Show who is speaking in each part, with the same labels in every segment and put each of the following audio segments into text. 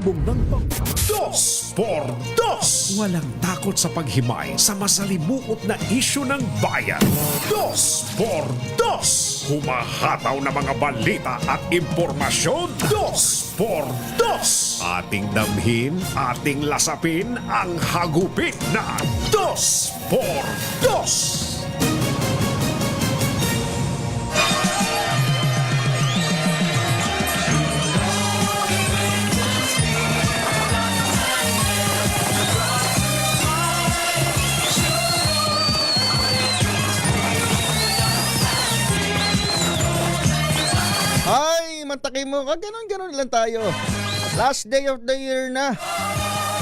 Speaker 1: Ng Dos por Dos! Walang takot sa paghimay sa masalimuot na isyu ng bayan. Dos por Dos! Humahataw na mga balita at impormasyon. Dos por Dos! Ating damhin, ating lasapin ang hagupit na Dos por Dos!
Speaker 2: Ay, mantakay mo. Ganon lang tayo. Last day of the year na.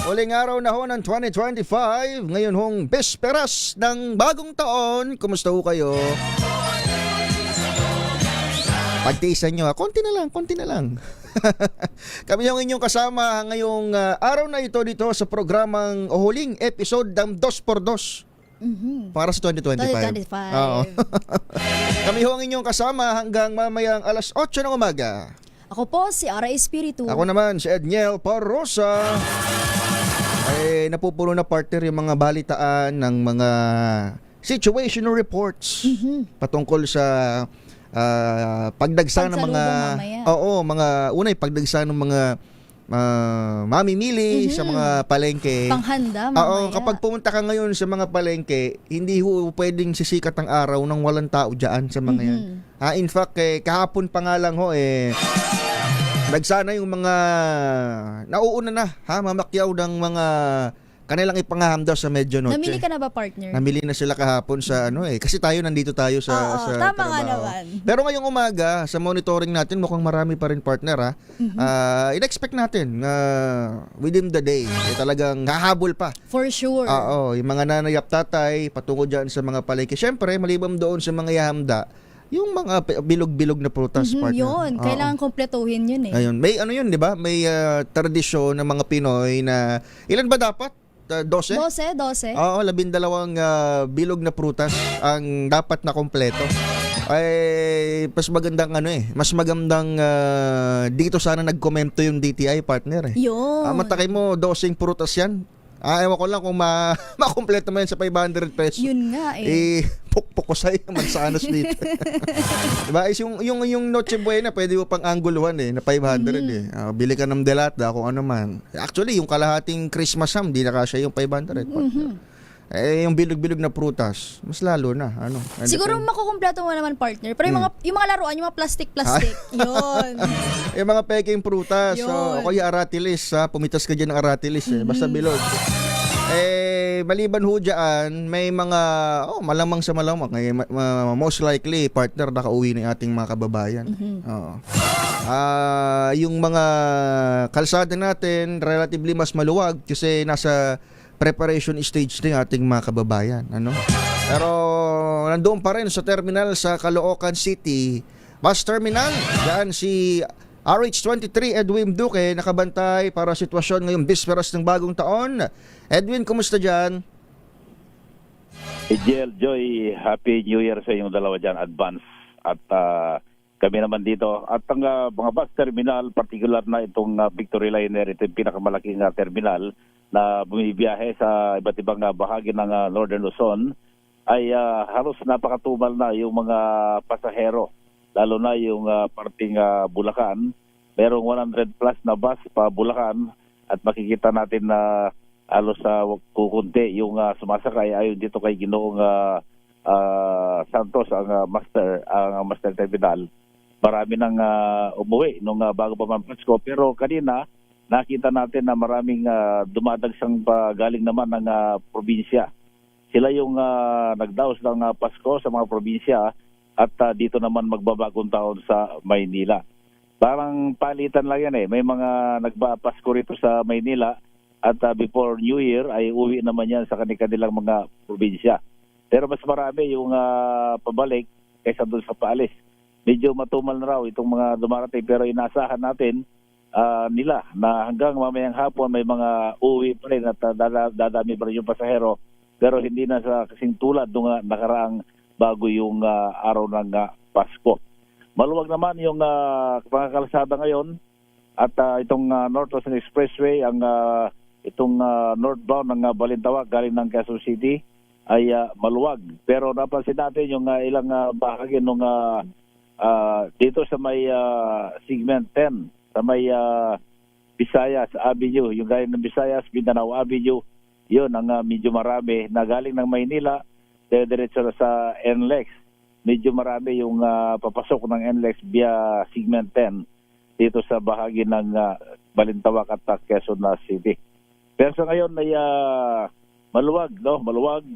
Speaker 2: Uling araw na ho ng 2025. Ngayon hong bisperas ng bagong taon. Kumusta ho kayo? Pagtiisan nyo ha. Konti na lang. Kami yung inyong kasama ngayong araw na ito dito sa programang huling episode ng 2x2. Para sa 2025. Oo. Kami ho ang inyong kasama hanggang mamayang alas 8 ng umaga.
Speaker 3: Ako po si Ara Espiritu.
Speaker 2: Ako naman si Edniel Parrosa. Ay napupuno na partner yung mga balitaan ng mga situational reports patungkol sa pagdagsa ng mga unay pagdagsa ng mga mamimili sa mga palengke.
Speaker 3: Panghanda mamaya.
Speaker 2: Oo, kapag pumunta ka ngayon sa mga palengke, hindi ho pwedeng sisikat ang araw nang walang tao diyan sa mga yan. In fact, kahapon pa nga lang ho nagsana yung mga nauuna na mamakyaw ng mga kanilang ipanghahamda sa medianoche.
Speaker 3: Namili ka na ba, partner?
Speaker 2: Namili na sila kahapon sa kasi nandito tayo sa
Speaker 3: tama
Speaker 2: trabaho.
Speaker 3: nga naman.
Speaker 2: Pero ngayong umaga, sa monitoring natin, mukhang marami pa rin partner in-expect natin within the day, talagang hahabol pa.
Speaker 3: For sure.
Speaker 2: Yung mga nanay at tatay, patungo dyan sa mga palengke. Siyempre, malibang doon sa mga yahamda, yung mga bilog-bilog na prutas, partner.
Speaker 3: Yun, kailangan kompletuhin yun eh.
Speaker 2: Ayun, may yun, di ba? May tradisyon ng mga Pinoy na, ilan ba dapat? 12?
Speaker 3: 12.
Speaker 2: Oo, 12 bilog na prutas ang dapat na kompleto. Ay, mas magandang dito sana nagkomento yung DTI, partner.
Speaker 3: Yun.
Speaker 2: Matakay mo, 12 prutas yan. Ewan ko lang kung makompleto mo yan sa 500 pesos.
Speaker 3: Yun nga eh.
Speaker 2: Pukpuk ko sa'yo, mansanas dito. Diba? Yung Noche Buena, pwede mo pang angguluhan na 500 Bili ka ng delata, kung ano man. Actually, yung kalahating Christmas ham, di na kasya yung 500. Yung bilog-bilog na prutas, mas lalo na.
Speaker 3: Siguro makukumpleto mo naman, partner. Pero yung mga laruan, yung mga plastic. Yun.
Speaker 2: Yung mga peking prutas.
Speaker 3: Yun.
Speaker 2: O kaya aratilis. Pumitas ka dyan ng aratilis. Basta bilog. Maliban ho dyan, may mga, malamang sa malamang, most likely, partner, nakauwi na yung ating mga kababayan. Yung mga kalsada natin, relatively mas maluwag kasi nasa preparation stage na yung ating mga kababayan. Pero nandoon pa rin sa terminal sa Caloocan City, bus terminal, dyan si RH23 Edwin Duque nakabantay para sitwasyon ngayong bisperas ng bagong taon. Edwin, kumusta dyan?
Speaker 4: Ejiel, Joy, Happy New Year sa inyong dalawa dyan, advance. At kami naman dito. At ang mga bus terminal, particular na itong Victory Liner, ito yung pinakamalaking terminal na bumibiyahe sa iba't ibang bahagi ng Northern Luzon, ay halos napakatumal na yung mga pasahero. Lalo na yung parting Bulacan. Merong 100 plus na bus pa Bulacan at makikita natin na halos kukunti yung sumasakay ayon dito kay Ginoong Santos, ang master terminal. Marami nang umuwi nung bago pa man Pasko. Pero kanina nakita natin na maraming dumadagsang galing naman ng probinsya. Sila yung nagdaos ng Pasko sa mga probinsya at dito naman magbabagong taon sa Maynila. Parang palitan lang yan May mga nagpapasko rito sa Maynila at before New Year ay uwi naman yan sa kanilang mga probinsya. Pero mas marami yung pabalik kaysa doon sa paalis. Medyo matumal na raw itong mga dumarating pero inasahan natin nila na hanggang mamayang hapon may mga uwi pa rin at dadami pa rin yung pasahero pero hindi na sa kasing tulad nung nakaraang bago yung araw ng Pasko. Maluwag naman yung mga kalsada ngayon At itong North Luzon Expressway, ang itong northbound ng Balintawak galing ng Quezon City ay maluwag. Pero napansin natin yung ilang bahagi nung dito sa may segment 10, sa may Visayas Avenue, yung galing ng Visayas, Mindanao Avenue, yun ang medyo marami na galing ng Maynila, diretso sa NLEX. Medyo marami yung papasok ng NLEX via segment 10 dito sa bahagi ng Balintawak at Quezon City. Pero sa ngayon ay maluwag, no? Maluwag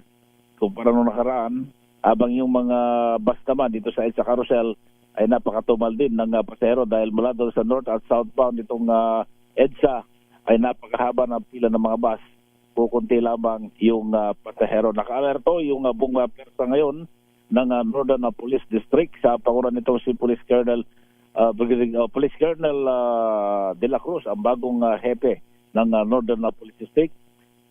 Speaker 4: kumpara nung nakaraan, habang yung mga bus naman dito sa EDSA Carousel ay napakatumal din ng pasahero dahil mula doon sa north at southbound itong EDSA ay napakahaba ng pila ng mga bus. Kukunti lamang yung pasahero. Naka-alerto yung buong persa ngayon ng Northern Police District sa pangunan nitong si Police Colonel De La Cruz, ang bagong hepe ng Northern Police District.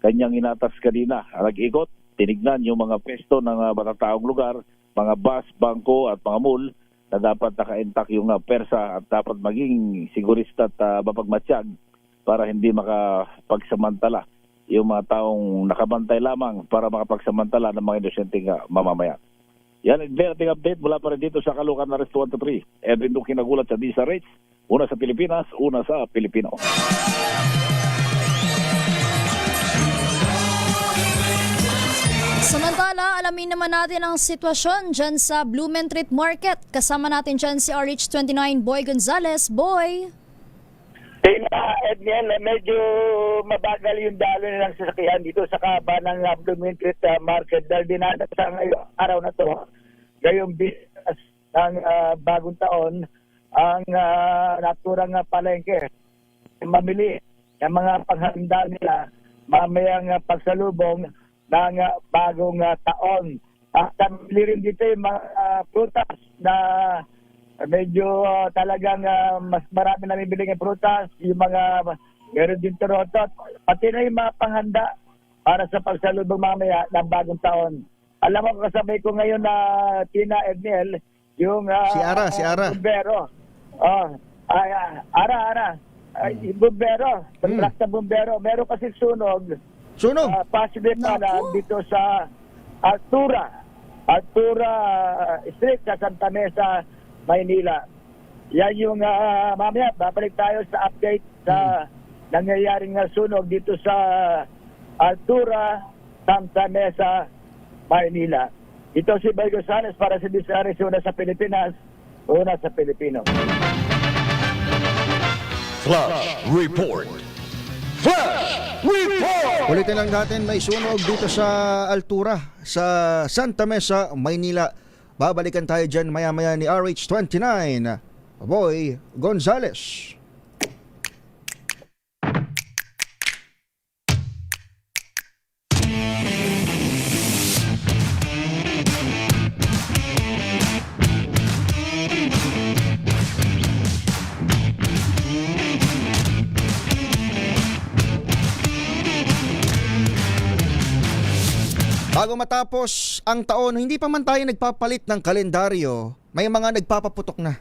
Speaker 4: Kanyang inatas kanina, nag-ikot, tinignan yung mga pesto ng matataong lugar, mga bus, bangko at mga mall na dapat naka-intact yung persa at dapat maging sigurista at mapagmatsyag para hindi makapagsamantala yung mga taong nakabantay lamang para makapagsamantala ng mga inosenteng mamamayan. Yan ang ating update mula pa rin dito sa Caloocan na Arresto 123. Edwin Duque nagulat sa Disa Rates, una sa Pilipinas, una sa Pilipino.
Speaker 3: Samantala, alamin naman natin ang sitwasyon dyan sa Blumentritt Market. Kasama natin dyan si RH29 Boy Gonzales. Boy!
Speaker 5: Edniel, medyo mabagal yung dalo nilang sasakyan dito sa kaba ng Blumentritt Market dahil dinada sa ngayong araw na to. Gayong business ng bagong taon ang naturang palengke. Mamili ng mga paghahanda nila mamayang pagsalubong ng bagong taon. At tamili rin dito yung mga prutas na medyo talagang mas marami na bibiling prutas, yung mga meron din turotot, pati na yung mga panghanda para sa pagsalubong mamaya ng bagong taon. Alam mo, kasabay ko ngayon na Tina Edniel, yung
Speaker 2: Si Ara.
Speaker 5: bumbero. Ara. Yung bumbero, contract na bumbero. Meron kasi sunog.
Speaker 2: Sunog!
Speaker 5: Positive pa na
Speaker 3: Naku.
Speaker 5: dito sa Altura Street sa Santa Mesa, Maynila. Yan yung mamaya, babalik tayo sa update sa nangyayaring sunog dito sa Altura, Santa Mesa, Maynila. Ito si Boy Gonzales para sa Disares, una sa Pilipinas, una sa Pilipino.
Speaker 6: Flash Report. Flash Report!
Speaker 2: Ulitin lang natin, may sunog dito sa Altura, sa Santa Mesa, Maynila. Babalikan tayo dyan maya-maya ni RH29, Boy Gonzales. Bago matapos ang taon, hindi pa man tayo nagpapalit ng kalendaryo, may mga nagpapaputok na.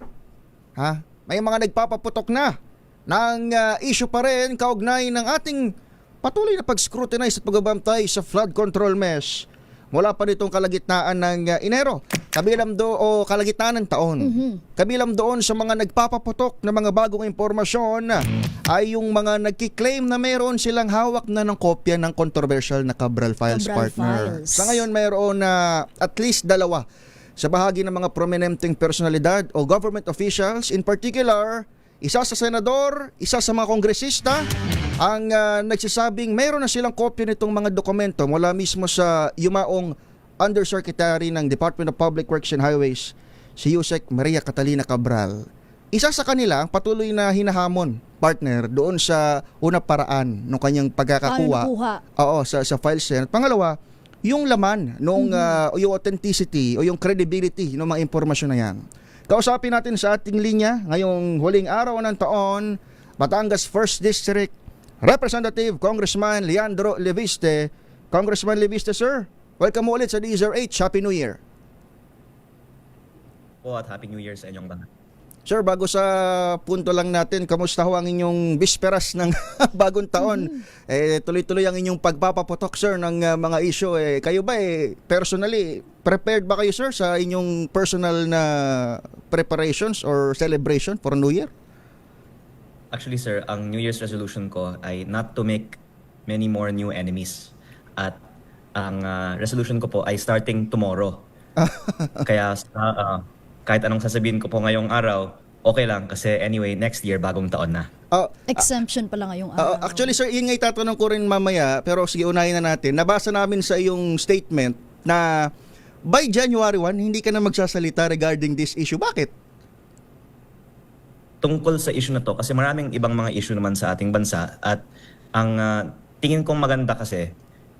Speaker 2: May mga nagpapaputok na ng issue pa rin kaugnay ng ating patuloy na pag-scrutinize at pagbabantay sa flood control mesh mula pa nitong kalagitnaan ng Enero, kalagitnaan ng taon. Kabilang doon sa mga nagpapaputok na mga bagong impormasyon ay yung mga nagkiklaim na meron silang hawak na ng kopya ng controversial na Cabral Files partner. Sa ngayon mayroon na at least dalawa sa bahagi ng mga prominenteng personalidad o government officials, in particular isa sa senador, isa sa mga kongresista, ang nagsasabing mayroon na silang kopya nitong mga dokumento mula mismo sa yumaong Undersecretary ng Department of Public Works and Highways, si Yusek Maria Catalina Cabral. Isa sa kanila ang patuloy na hinahamon, partner, doon sa unang paraan ng kanyang pagkakakuha. Sa files yan. Pangalawa, yung laman nung yung authenticity o yung credibility ng mga impormasyon na yan. Kausapin natin sa ating linya ngayong huling araw ng taon, Batangas 1st District Representative Congressman Leandro Leviste. Congressman Leviste, sir, welcome ulit sa DZRH. Happy New Year.
Speaker 7: Po at Happy New Year sa inyong lahat.
Speaker 2: Sir, bago sa punto lang natin, kamusta ho ang inyong bisperas ng bagong taon? Tuloy-tuloy ang inyong pagpapaputok, sir, ng mga issue. Kayo ba, personally, prepared ba kayo, sir, sa inyong personal na preparations or celebration for New Year?
Speaker 7: Actually, sir, ang New Year's resolution ko ay not to make many more new enemies. At ang resolution ko po ay starting tomorrow. Kaya kahit anong sasabihin ko po ngayong araw, okay lang kasi anyway, next year bagong taon na.
Speaker 3: Exemption pala ngayong araw.
Speaker 2: Actually, sir, yun nga itatanong ko rin mamaya, pero sige, unahin na natin. Nabasa namin sa iyong statement na by January 1, hindi ka na magsasalita regarding this issue. Bakit?
Speaker 7: Tungkol sa issue na to, kasi maraming ibang mga issue naman sa ating bansa at ang tingin kong maganda kasi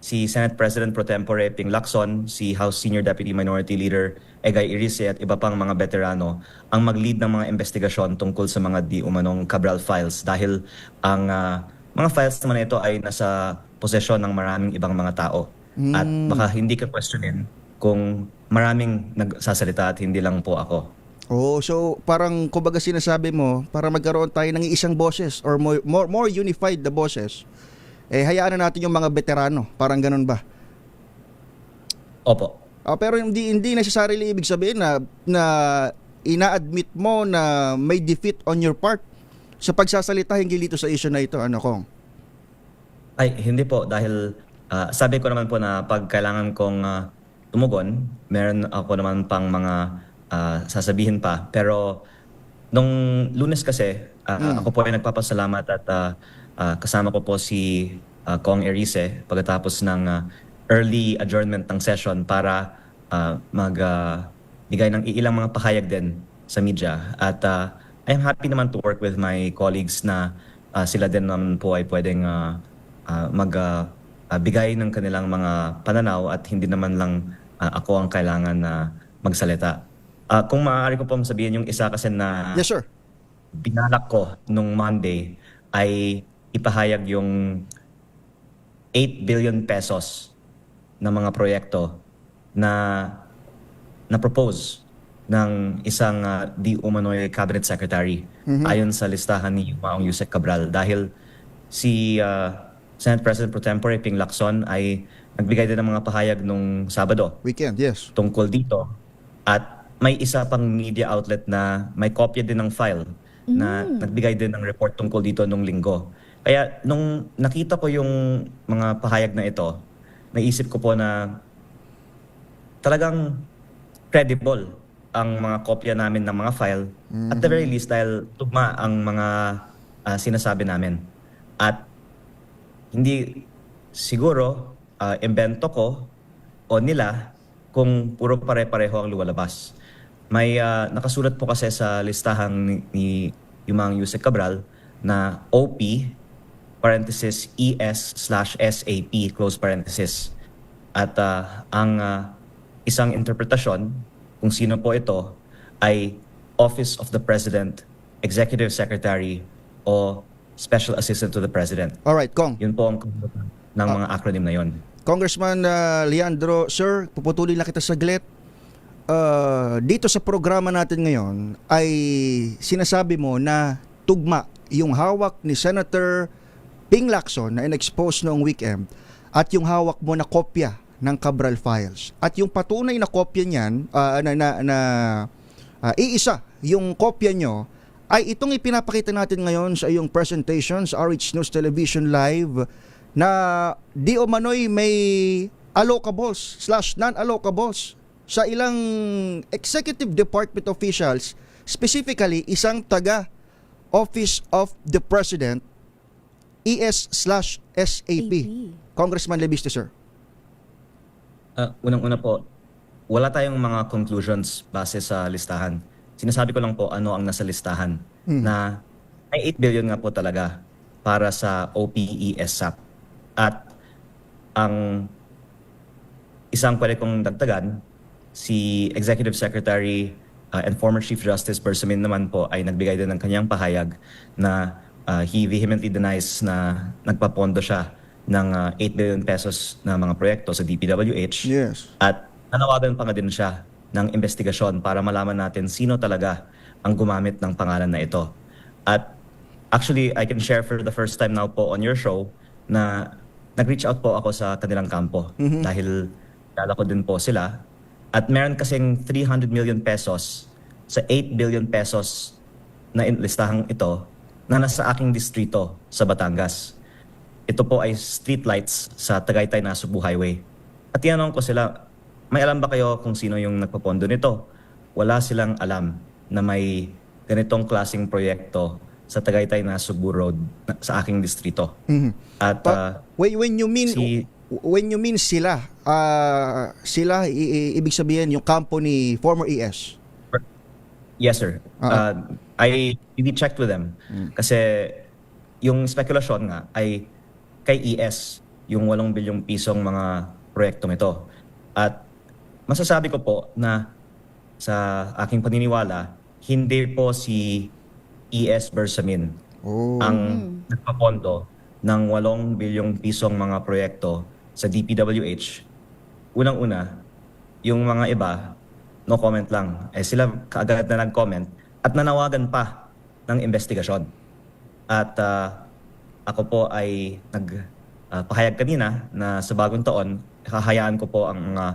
Speaker 7: si Senate President Pro Tempore Ping Lacson, si House Senior Deputy Minority Leader Egay Irice at iba pang mga veterano ang mag-lead ng mga investigasyon tungkol sa mga di umanong Cabral files dahil ang mga files naman ito ay nasa posesyon ng maraming ibang mga tao. At baka hindi ka questionin kung maraming nagsasalita at hindi lang po ako.
Speaker 2: So parang kumbaga sinasabi mo, para magkaroon tayo ng isang boses or more unified the boses, hayaan na natin yung mga veterano. Parang ganun ba?
Speaker 7: Opo.
Speaker 2: Pero hindi necessarily ibig sabihin na ina-admit mo na may defeat on your part sa pagsasalita hinggil dito sa issue na ito, Kong?
Speaker 7: Ay, hindi po. Dahil sabi ko naman po na pag kailangan kong tumugon, meron ako naman pang mga sasabihin pa. Pero nung Lunes kasi, ako po ay nagpapasalamat at kasama ko po si Kong Erice pagkatapos ng early adjournment ng session para magbigay ng ilang mga pahayag din sa media. At I am happy naman to work with my colleagues na sila din naman po ay pwedeng magbigay ng kanilang mga pananaw at hindi naman lang ako ang kailangan na magsalita. Kung maaari ko po sabihin yung isa kasi na
Speaker 2: Yes, sir.
Speaker 7: binalak ko nung Monday ay ipahayag yung 8 billion pesos na mga proyekto na propose ng isang di umano'y cabinet secretary ayon sa listahan ni Maong Yusek Cabral dahil si Senate President Pro Tempore Ping Lacson ay nagbigay din ng mga pahayag nung Sabado
Speaker 2: Weekend, yes.
Speaker 7: tungkol dito at may isa pang media outlet na may kopya din ng file na nagbigay din ng report tungkol dito nung Linggo. Kaya nung nakita ko yung mga pahayag na ito, naisip ko po na talagang credible ang mga kopya namin ng mga file. At the very least dahil tugma ang mga sinasabi namin. At hindi siguro imbento ko o nila kung puro pare-pareho ang lumalabas. May nakasulat po kasi sa listahan ni Yumang Yusek Cabral na OP parenthesis ES/SAP close parenthesis. At ang isang interpretasyon kung sino po ito ay Office of the President, Executive Secretary o Special Assistant to the President.
Speaker 2: Alright, Kong.
Speaker 7: Yun po ang kabuuan ng mga acronym na yun.
Speaker 2: Congressman Leandro, sir, puputulin lang kita saglit. Dito sa programa natin ngayon ay sinasabi mo na tugma yung hawak ni Senator Ping Lacson na in-expose noong weekend at yung hawak mo na kopya ng Cabral files. At yung patunay na kopya niyan, iisa yung kopya nyo ay itong ipinapakita natin ngayon sa iyong presentation sa RH News Television Live na di umano'y may allocables/non-allocables sa ilang executive department officials, specifically isang taga Office of the President, ES/SAP. Congressman Lebiste, sir.
Speaker 7: Unang-una po, wala tayong mga conclusions base sa listahan. Sinasabi ko lang po ano ang nasa listahan na may 8 billion nga po talaga para sa OPES-SAP. At ang isang pwede kong dagdagan, si Executive Secretary and former Chief Justice Bersamin naman po ay nagbigay din ng kanyang pahayag na he vehemently denies na nagpapondo siya ng 8 billion pesos na mga proyekto sa DPWH.
Speaker 2: Yes.
Speaker 7: At nanawagan pa nga din siya ng investigasyon para malaman natin sino talaga ang gumamit ng pangalan na ito. At actually, I can share for the first time now po on your show na nag-reach out po ako sa kanilang kampo dahil kala ko din po sila. At meron kasing 300 million pesos sa 8 billion pesos na listahang ito na nasa aking distrito sa Batangas. Ito po ay street lights sa Tagaytay-Nasugbu Highway. At tinanong ko sila, may alam ba kayo kung sino yung nagpapondo nito? Wala silang alam na may ganitong klaseng proyekto sa Tagaytay-Nasugbu Road sa aking distrito. At
Speaker 2: When you mean sila, ibig sabihin yung kampo ni former ES.
Speaker 7: Yes, sir. I really checked with them. Kasi yung spekulasyon nga ay kay ES yung 8 bilyong pisong mga proyektong ito. At masasabi ko po na sa aking paniniwala, hindi po si ES Bersamin ang nagpapondo ng 8 bilyong pisong mga proyekto sa DPWH. Unang-una, yung mga iba, no comment lang. Sila kaagad na nag-comment at nanawagan pa ng investigasyon. At ako po ay nagpahayag kanina na sa bagong taon, hahayaan ko po ang mga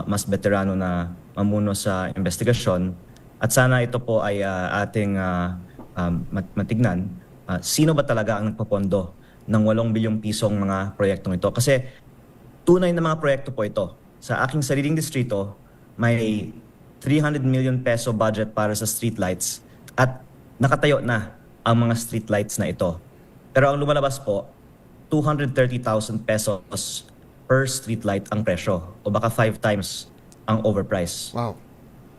Speaker 7: mas veterano na mamuno sa investigasyon. At sana ito po ay ating matignan. Sino ba talaga ang nagpapondo ng 8 bilyong pisong mga proyektong ito? Kasi tunay na mga proyekto po ito. Sa aking sariling distrito, may 300 million peso budget para sa streetlights at nakatayo na ang mga streetlights na ito. Pero ang lumalabas po, 230,000 pesos per streetlight ang presyo o baka 5 times ang overprice.
Speaker 2: Wow.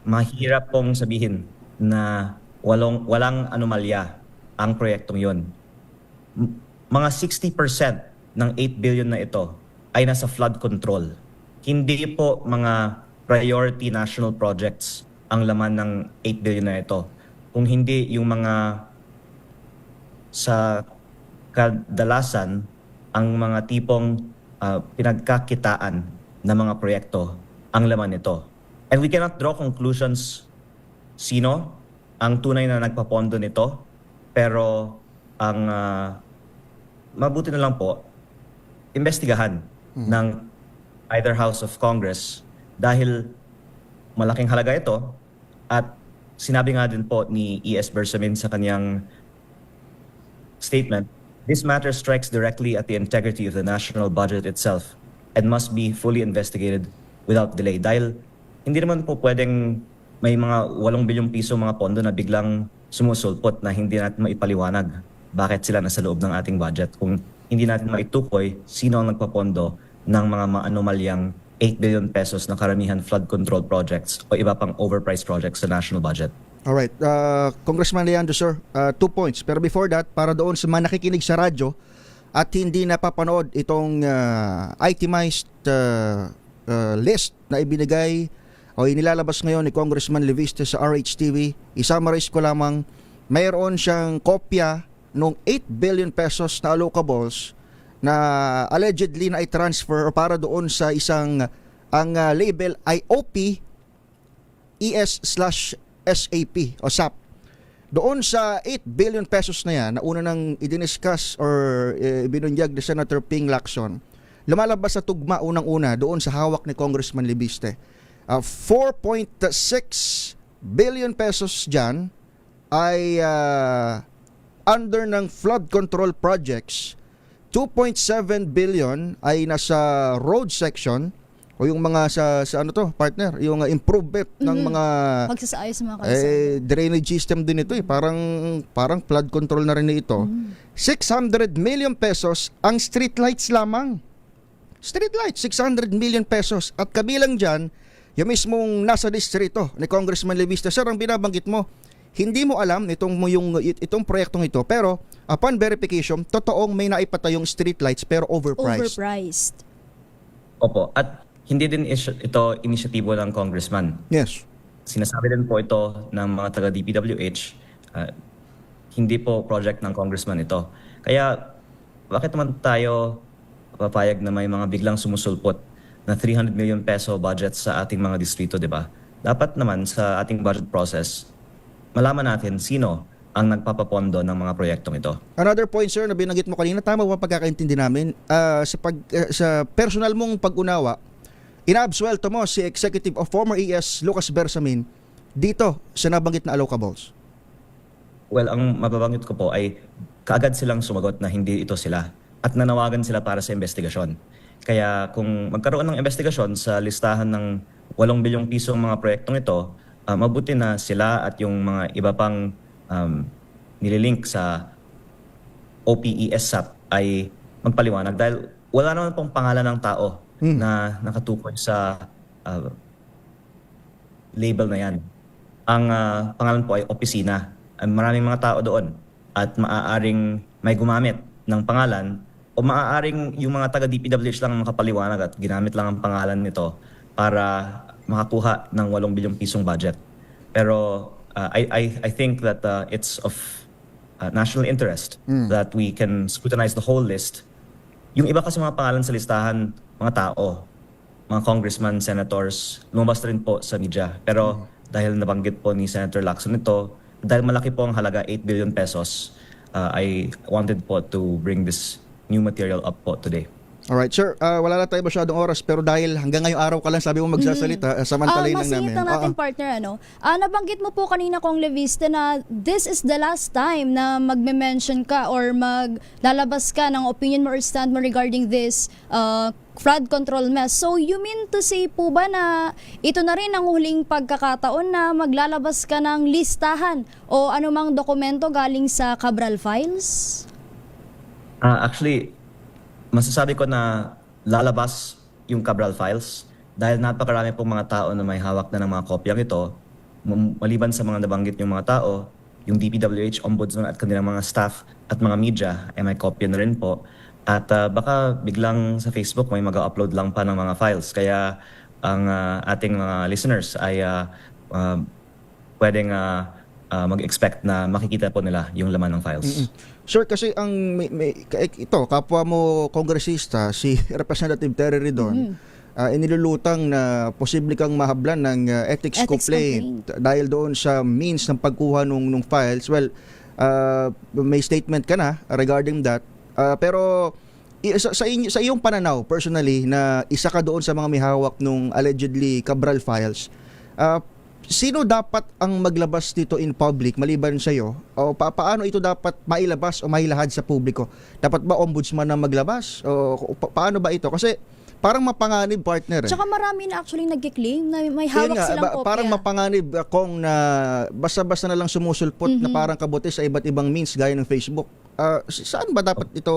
Speaker 7: Mahirap pong sabihin na walang anomalya ang proyektong yon. Mga 60% ng 8 billion na ito ay nasa flood control. Hindi po mga priority national projects ang laman ng 8 billion na ito. Kung hindi yung mga sa kadalasan ang mga tipong pinagkakitaan na mga proyekto ang laman nito. And we cannot draw conclusions sino ang tunay na nagpapondo nito, pero ang mabuti na lang po, investigahan ng either House of Congress dahil malaking halaga ito at sinabi nga din po ni ES Bersamin sa kanyang statement, this matter strikes directly at the integrity of the national budget itself and must be fully investigated without delay. Dahil hindi naman po pwedeng may mga 8 bilyong piso mga pondo na biglang sumusulpot na hindi natin maipaliwanag bakit sila nasa loob ng ating budget kung hindi natin maitukoy sino ang nagpapondo ng mga maanomalyang 8 billion pesos na karamihan flood control projects o iba pang overpriced projects sa national budget.
Speaker 2: Alright, Congressman Leandro, sir, 2 points. Pero before that, para doon sa mga nakikinig sa radyo at hindi napapanood itong itemized list na ibinigay o inilalabas ngayon ni Congressman Leviste sa RHTV, isummarize ko lamang, mayroon siyang kopya ng 8 billion pesos na allocables na allegedly na i-transfer o para doon sa isang ang label ay OP ES/SAP o SAP. Doon sa 8 billion pesos na yan na una nang i-discuss or ibinunyag ni Senator Ping Lacson, lumalabas sa tugma unang-una doon sa hawak ni Congressman Leviste. 4.6 billion pesos dyan ay under ng flood control projects. 2.7 billion ay nasa road section o yung mga sa ano to, partner, yung improvement ng mga
Speaker 3: magsasaayos ng mga kalsada.
Speaker 2: Drainage system din ito parang flood control na rin ito. 600 million pesos ang streetlights lamang. Streetlights, 600 million pesos. At kabilang dyan, yung mismong nasa distrito ni Congressman Leviste. Sir, ang binabanggit mo, hindi mo alam itong proyektong ito, pero upon verification, totoong may naipatayong streetlights pero overpriced.
Speaker 7: Opo, at hindi din ito inisyatibo ng congressman.
Speaker 2: Yes.
Speaker 7: Sinasabi din po ito ng mga taga DPWH, hindi po project ng congressman ito. Kaya bakit naman tayo papayag na may mga biglang sumusulpot na 300 million peso budget sa ating mga distrito, di ba? Dapat naman sa ating budget process, malaman natin sino ang nagpapapondo ng mga proyektong ito.
Speaker 2: Another point, sir, na binanggit mo kanina, tama ba pagkakaintindi namin? Sa personal mong pag-unawa, inaabsuelto mo si Executive of former ES Lucas Bersamin dito sa nabanggit na allocables.
Speaker 7: Well, ang mababanggit ko po ay kaagad silang sumagot na hindi ito sila at nanawagan sila para sa investigasyon. Kaya kung magkaroon ng investigasyon sa listahan ng 8 bilyong pisong mga proyektong ito, mabuti na sila at yung mga iba pang nililink sa OPES-SAP ay magpaliwanag dahil wala naman pong pangalan ng tao na nakatukoy sa label na yan. Ang pangalan po ay opisina. Maraming mga tao doon at maaaring may gumamit ng pangalan o maaaring yung mga taga DPWH lang ang makapaliwanag at ginamit lang ang pangalan nito para makakuha ng 8 bilyong pisong budget. Pero I think that it's of national interest that we can scrutinize the whole list. Yung iba kasi mga pangalan sa listahan, mga tao, mga congressman, senators, lumabas rin po sa media. Pero dahil nabanggit po ni Senator Lacson ito, dahil malaki po ang halaga, 8 billion pesos, I wanted po to bring this new material up po today.
Speaker 2: Alright, sir. Wala na tayo masyadong oras pero dahil hanggang ngayong araw ka lang sabi mo magsasalita, samantalayin lang namin.
Speaker 3: Masingit lang natin, partner. Nabanggit mo po kanina kong Leviste na this is the last time na magme-mention ka or maglalabas ka ng opinion mo or stand mo regarding this flood control mess. So you mean to say po ba na ito na rin ang huling pagkakataon na maglalabas ka ng listahan o anumang dokumento galing sa Cabral Files?
Speaker 7: Actually, masasabi ko na lalabas yung Cabral Files dahil napakarami pong mga tao na may hawak na ng mga kopyang ito. Maliban sa mga nabanggit yung mga tao, yung DPWH, Ombudsman at kanilang mga staff at mga media ay may kopya na rin po. At baka biglang sa Facebook may mag-upload lang pa ng mga files. Kaya ang ating mga listeners ay pwedeng mag-expect na makikita po nila yung laman ng files.
Speaker 2: Sir, kasi ang ito, kapwa mo kongresista, si Representative Terry Ridon, inilulutang na posible kang mahablan ng ethics complaint dahil doon sa means ng pagkuha nung files. Well, may statement ka na regarding that. Pero sa iyong pananaw, personally, na isa ka doon sa mga may hawak nung allegedly Cabral Files, sino dapat ang maglabas dito in public maliban sa iyo? O paano ito dapat mailabas o mailahad sa publiko? Dapat ba ombudsman na maglabas? O paano ba ito? Kasi parang mapanganib, partner.
Speaker 3: Tsaka marami na actually nagkiklaim na may hawak silang kopya.
Speaker 2: Parang mapanganib kung na basta-basta na lang sumusulpot na parang kabuti sa iba't ibang means gaya ng Facebook. Saan ba dapat ito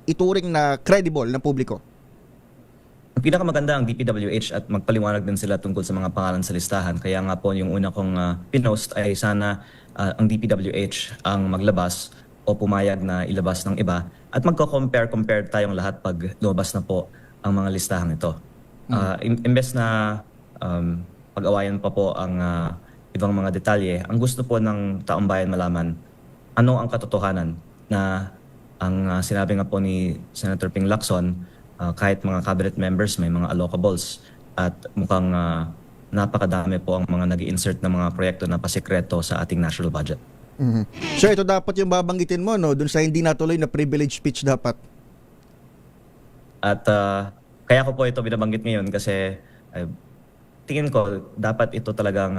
Speaker 2: ituring na credible ng publiko?
Speaker 7: Ang pinakamaganda ang DPWH at magpaliwanag din sila tungkol sa mga pangalan sa listahan. Kaya nga po yung una kong pinost ay sana ang DPWH ang maglabas o pumayag na ilabas ng iba at magko-compare tayong lahat pag lumabas na po ang mga listahan ito. Imbes na pag-awayan pa po ang ibang mga detalye, ang gusto po ng taong bayan malaman ano ang katotohanan na ang sinabi nga po ni Senator Ping Lacson, kahit mga cabinet members may mga allocables at mukhang napakadami po ang mga nag-insert na mga proyekto na pasikreto sa ating national budget.
Speaker 2: Sir, ito dapat yung babanggitin mo, no? Doon sa hindi natuloy na privilege speech dapat.
Speaker 7: At kaya ko po ito binabanggit ngayon kasi tingin ko dapat ito talagang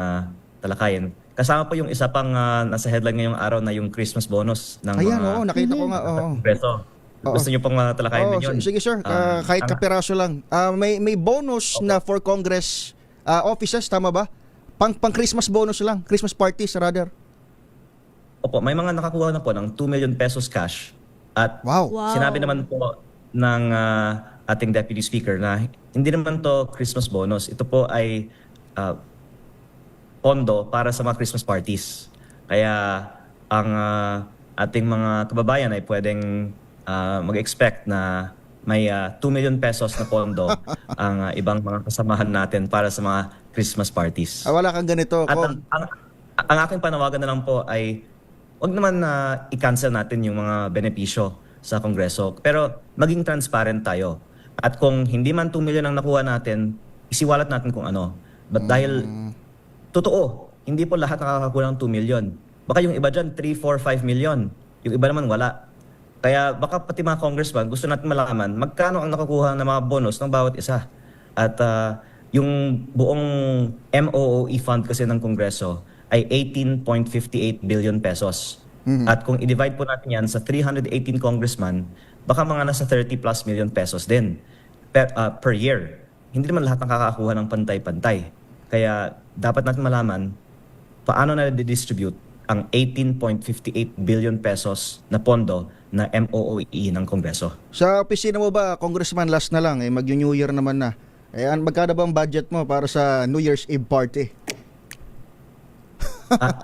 Speaker 7: talakayin. Kasama po yung isa pang nasa headline ngayong araw na yung Christmas bonus ng
Speaker 2: Ayan, oo, nakita ko nga.
Speaker 7: Peso. Gusto niyo pong talakayin din yun?
Speaker 2: Sige sir, kahit kapiraso lang. May bonus na for Congress offices, tama ba? Pang Christmas bonus lang, Christmas parties rather.
Speaker 7: Opo, may mga nakakuha na po ng 2 million pesos cash. At sinabi naman po ng ating Deputy Speaker na hindi naman to Christmas bonus. Ito po ay pondo para sa mga Christmas parties. Kaya ang ating mga kababayan ay pwedeng mag-expect na may 2 million pesos na pondo ang ibang mga kasamahan natin para sa mga Christmas parties.
Speaker 2: Wala kang ganito.
Speaker 7: At ang aking panawagan na lang po ay wag naman na i-cancel natin yung mga benepisyo sa Kongreso. Pero maging transparent tayo. At kung hindi man 2 million ang nakuha natin, isiwalat natin kung ano. But dahil totoo, hindi po lahat nakakakuha ng 2 million. Baka yung iba dyan, 3, 4, 5 million. Yung iba naman wala. Kaya baka pati mga congressman, gusto natin malaman magkano ang nakukuha ng mga bonus ng bawat isa. At yung buong MOOE fund kasi ng Kongreso ay 18.58 billion pesos. At kung i-divide po natin yan sa 318 congressman, baka mga nasa 30 plus million pesos din per year. Hindi naman lahat nakakakuha ng pantay-pantay. Kaya dapat natin malaman paano na distribute ang 18.58 billion pesos na pondo na MOOE ng Kongreso.
Speaker 2: Sa opisina mo ba, Congressman, last na lang, mag-New Year naman na. Magkano ba ang budget mo para sa New Year's Eve party?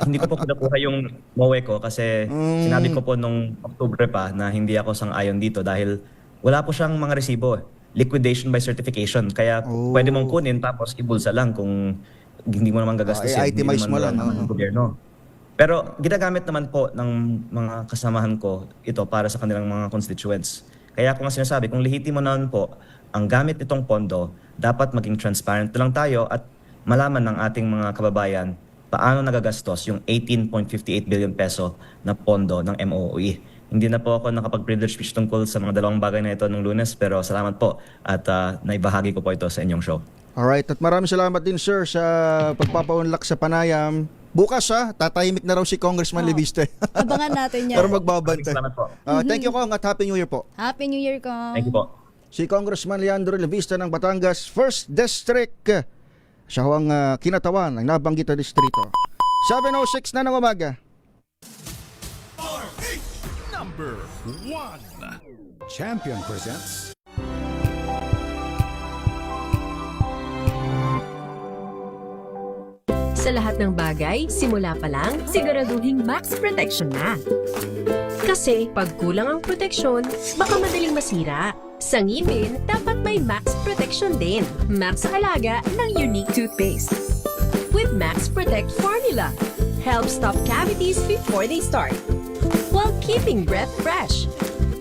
Speaker 7: Hindi ko po pinakuha yung MOE ko kasi sinabi ko po nung October pa na hindi ako sang-ayon dito dahil wala po siyang mga resibo. Liquidation by certification. Kaya pwede mong kunin tapos ibulsa lang kung hindi mo naman gagastusin.
Speaker 2: I-itemize mo lang.
Speaker 7: Ng gobyerno. Pero ginagamit naman po ng mga kasamahan ko ito para sa kanilang mga constituents. Kaya kung sinasabi, kung lehitimo naman po ang gamit nitong pondo, dapat maging transparent lang tayo at malaman ng ating mga kababayan paano nagagastos yung 18.58 billion peso na pondo ng MOOE. Hindi na po ako nakapag-privilege speech tungkol sa mga dalawang bagay na ito nung Lunes, pero salamat po at naibahagi ko po ito sa inyong show.
Speaker 2: Alright, at maraming salamat din sir sa pagpapaunlak sa panayam. Bukas tatahimik na raw si Congressman Leviste.
Speaker 3: Abangan natin yan.
Speaker 2: Pero magbabantay.
Speaker 7: Salamat po.
Speaker 2: Thank you Kong at Happy New Year po.
Speaker 3: Happy New Year, Kong.
Speaker 7: Thank you po.
Speaker 2: Si Congressman Leandro Leviste ng Batangas 1st District. Siya ho ang kinatawan ng nabanggit na distrito. 7:06 na ng umaga.
Speaker 1: Number 1. Champion presents
Speaker 8: Sa lahat ng bagay, simula pa lang, siguraduhing max protection na. Kasi pag kulang ang proteksyon, baka madaling masira. Sa ngipin, dapat may max protection din. Max sa alaga ng Unique Toothpaste. With Max Protect Formula, help stop cavities before they start, while keeping breath fresh.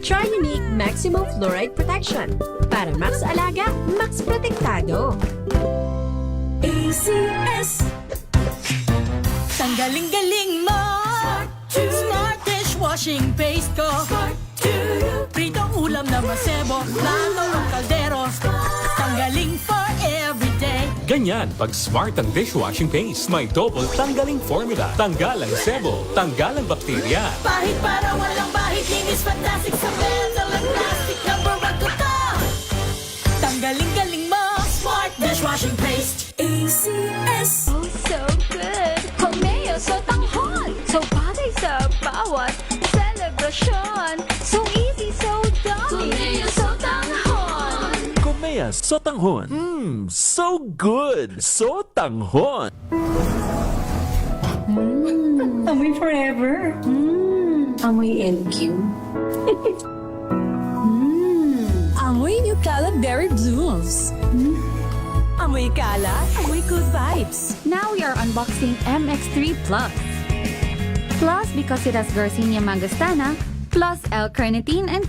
Speaker 8: Try Unique Maximum Fluoride Protection para max alaga, max protektado. ACS.
Speaker 9: Tanggaling-galing mo Smart dishwashing paste ko Pritong ulam na masebo Plato ng kaldero Tanggaling for everyday.
Speaker 10: Ganyan pag smart ang dishwashing paste. May double tanggaling formula. Tanggal ang sebo, tanggal ang bakterya.
Speaker 9: Pahit para walang bahid. Linis fantastic sa metal at plastic. Number 1 ko to. Tanggaling-galing mo Smart dishwashing paste. ACS.
Speaker 11: Oh, so good! Komeo sa tanghon! So bagay sa bawat selebrasyon. So easy, so dummy! Komeo sa tanghon!
Speaker 10: Komea Sotanghon. So good! Sotanghon!
Speaker 9: Amoy forever. Amoy LQ. Amoy New Cala Berry Blooms. Amoy Kala, amoy good vibes.
Speaker 11: Now we are unboxing MX3 Plus. Plus because it has Garcinia mangostana, plus L-carnitine and